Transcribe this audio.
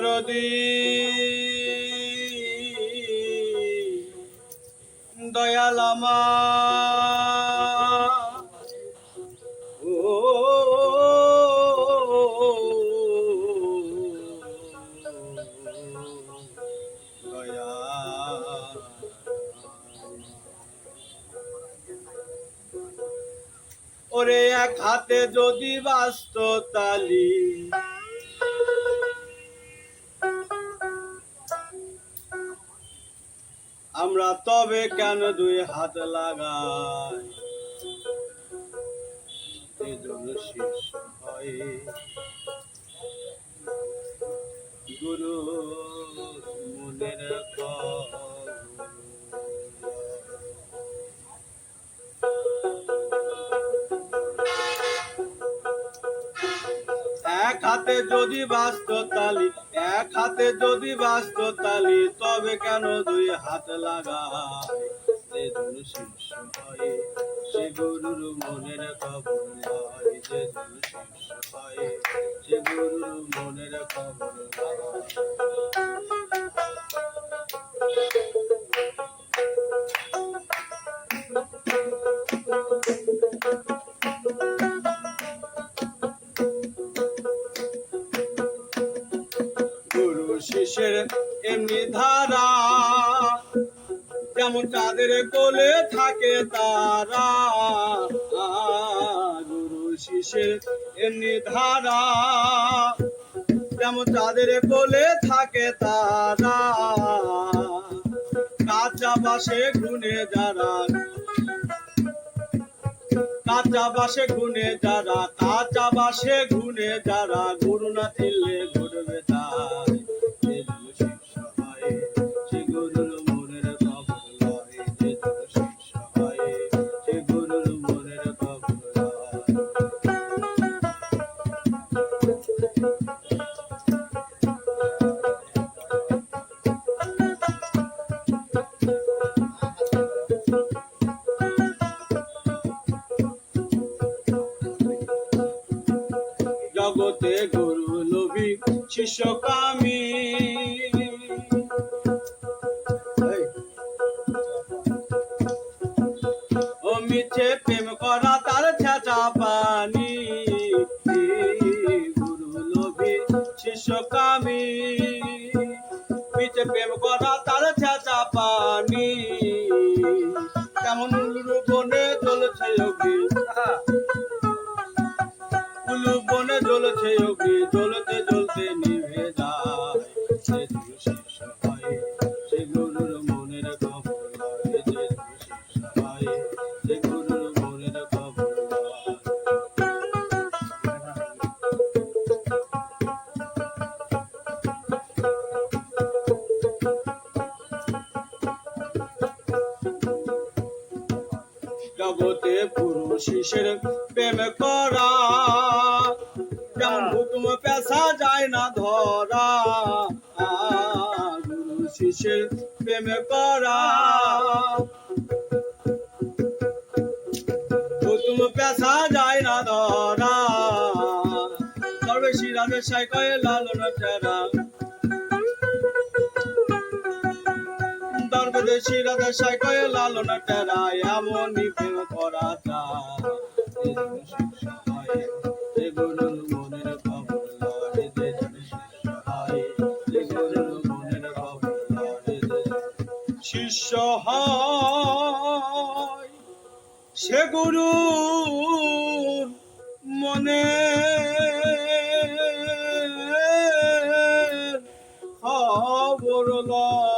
দরদি দয়াল আমার ও দয়াল ওরে এক হাতে যদি বাস্ত তালি আমরা তবে কেন দুই হাত লাগাই এজন্য শিষ্য হয় গুরু মনের এক হাতে যদি বাস্ত তালি এক হাতে যদি বাস্ত তালি তবে কেন দুই হাত লাগায় সেজন্য শিষ্য হয় সে গুরুর মনের খবর লয় যেজন্য শিষ্য হয় সে গুরুর মনের খবর লয় শিষ্যের এমনি ধারা যেমন চাঁদের কোলে থাকে তারা গুরু শিষ্যের এমনি ধারা যেমন চাঁদের কোলে থাকে তারা কাঁচা বাসে গুনে যারা কাঁচা বাসে গুনে যারা কাঁচা বাসে গুনে যারা গুরু না দিলে ঘুরবে তাই জগতে গুরু লোভী শিষ্য কামী ও মিছে প্রেম করা তার ছেঁচা পানি গুরু লোভী শিষ্য কামী মিছে প্রেম করা তার ছেঁচা পানি কেমন বনে চলছে অগ্নি বনে জ্বলছে অগ্নি জ্বলতে জ্বলতে নিভে যায় সে শিষ্য হয় সে গুরুর মনের খবর লয় যে শিষ্য হয় সে গুরুর মনের খবর লয় জগতে পুরুষ শিষ্যের প্রেম করা যেমন হুকুম পেশা যায় না ধরা গুরু শিষ্যের প্রেম করা হুকুম পেশা যায় না ধরা সর্বেশী রাধে সাই কয়ে লালন টেরা দর্বদেশী রাধে সাই কয়ে লালন টেরা এমনই প্রেম করা যায় শিষ্য হয় সে গুরুর মনের খবর লয় যে শিষ্য হয় সে গুরুর মনের খবর লয় শিষ্য হয় সে গুরুর মনের খবর লয়।